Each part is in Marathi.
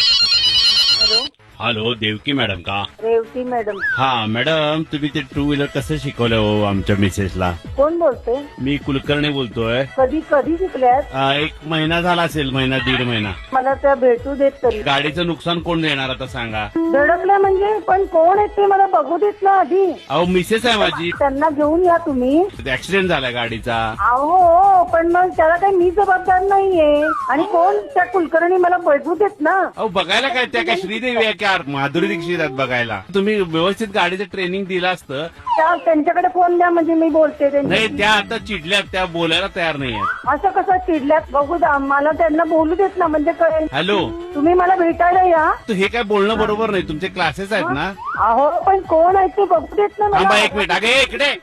हॅलो. हॅलो, देवकी मॅडम का? रेवती मॅडम. हा मॅडम, तुम्ही ते टू व्हीलर कसं शिकवलं हो आमच्या मिसेसला? कोण बोलते? मी कुलकर्णी बोलतोय. कधी कधी शिकल्यात? 1 महिना झाला असेल, महिना दीड महिना. मला त्या भेटू देत तरी. गाडीचं नुकसान कोण देणार आता सांगा? धडकल्या म्हणजे? पण कोण आहेत ते मला बघू देत ना आधी. अहो मिसेस आहे माझी. त्यांना घेऊन या तुम्ही. ऍक्सिडेंट झालाय गाडीचा. अहो पण मग त्याला काही मी जबाबदार नाहीये. आणि कोण त्या कुलकर्णी मला बघू देत ना. अहो बघायला काय, त्या काय श्रीदेवी आहे क्या? माधुरी दीक्षित आहेत बघायला. तुम्ही व्यवस्थित गाडीचं ट्रेनिंग दिलं असतं. त्यांच्याकडे फोन द्या म्हणजे मी बोलते नाही, त्या आता चिडल्यात, त्या बोलायला तयार नाही आहेत. असं कसं चिडल्यात? बघू द्या मला, त्यांना बोलू देत ना म्हणजे कळेल. हॅलो, तुम्ही मला भेटायला या. तर हे काय बोलणं बरोबर नाही. तुमचे क्लासेस आहेत ना? अहो पण कोण आहे ते बघू देत ना थांबा मला. 1 मिनिट. अगे इकडे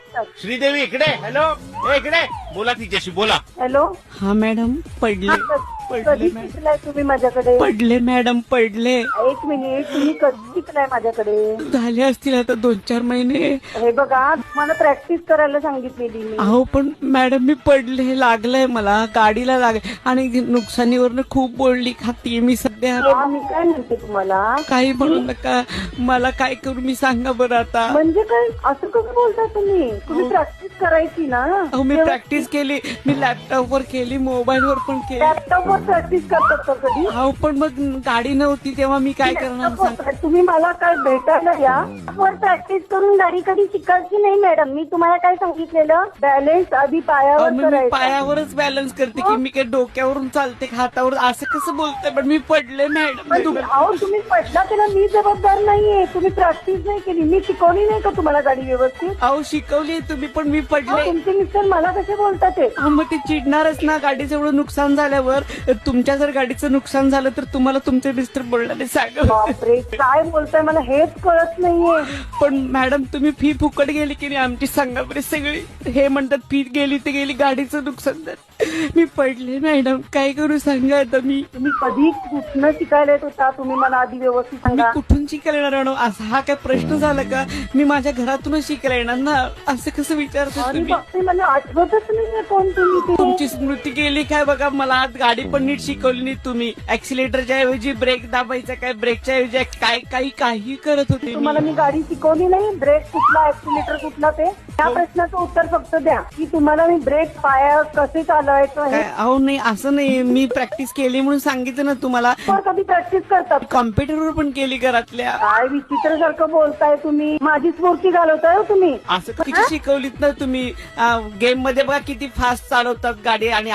श्रीदेवी, इकडे. हॅलो, इकडे बोला, तिच्याशी बोला. हॅलो. हा मॅडम, पडले कधी शिकलाय तुम्ही माझ्याकडे? पडले मॅडम, पडले. 1 मिनिट. तुम्ही कधी शिकलाय माझ्याकडे? झाले असतील आता 2-4 महिने. हे बघा, मला प्रॅक्टिस करायला सांगितलेली मी. अहो पण मॅडम मी पडले, लागलंय मला, गाडीला लागले आणि नुकसानीवरनं खूप बोलली खाती मी सध्या. मी काय म्हणते तुम्हाला? काही म्हणू नका, मला काय करू मी सांगा बरं आता. म्हणजे काय असं कसं बोलता तुम्ही? तुम्ही प्रॅक्टिस करायची ना. अहो मी प्रॅक्टिस केली, मी लॅपटॉपवर केली, मोबाईलवर पण केली. लॅपटॉपवर प्रॅक्टिस करतात का कधी? अहो पण मग गाडी नव्हती तेव्हा मी काय करणार सांग. तुम्ही मला काय भेटायला या. वर प्रॅक्टिस करून गाडी कधी शिकायची नाही मॅडम. मी तुम्हाला काय सांगितलेलं? बॅलेन्स आधी पायावर मी करायचं. पायावरच बॅलन्स करते की मी काय डोक्यावरून चालते का हातावर? असं कसं बोलतंय? पण मी पडले मॅडम. अहो तुम्ही पडला त्याला मी जबाबदार नाहीये. तुम्ही प्रॅक्टिस नाही केली. मी शिकवली नाही का तुम्हाला गाडी व्यवस्थित? अहो शिकवली तुम्ही, पण मी पडले. तुमचे मिस्टर मला कसे बोलतात ते? मग ते चिडणारच ना. गाडीचं एवढं नुकसान झाल्यावर, तुमच्या जर गाडीचं नुकसान झालं तर तुम्हाला तुमचे मिस्टर बोलणारे सांगा. बापरे, काय बोलताय मला हेच कळत नाहीये. पण मॅडम तुम्ही फी फुकट गेली की नाही आमची सांगा बरे. सगळी हे म्हणतात फी गेली ते गेली, गाडीचं नुकसान झालं. मी पडले मॅडम, काय करू सांगा आता मी. तुम्ही कधी कुठनं शिकायला येत होता? तुम्ही मला आधी व्यवस्थित मी सांगा. कुठून शिकायला येणार मॅडम? असा हा काय प्रश्न झाला का? मी माझ्या घरातूनच शिकायला येणार ना. असं कसं विचारता आणि तुम्ही? बघते मला आठवतच नाहीये कोण तुम्ही ते. तुमची स्मृती गेली काय बघा. मला आज गाडी पण नीट शिकवली नाही तुम्ही. ऍक्सिलेटरच्या ऐवजी ब्रेक दाबायचा काय, ब्रेकच्या ऐवजी काही करत होते तुम्हाला मी गाडी शिकवली नाही. ब्रेक कुठला, ऍक्सिलेटर कुठला, ते त्या प्रश्नाचं उत्तर फक्त द्या की तुम्हाला मी ब्रेक पाया कसे चालवायचं हे. अहो नाही, असं नाही. मी प्रॅक्टिस केली म्हणून सांगितलं ना तुम्हाला. कधी प्रॅक्टिस करतात? कॉम्प्युटरवर पण केली घरातल्या. काय विचित्र सारखं बोलताय तुम्ही. माझी स्फूर्ती घालवताय हो तुम्ही. असं किती शिकवलीत ना तुम्ही. गेम मध्ये बघा किती फास्ट चालवतात गाडी आणि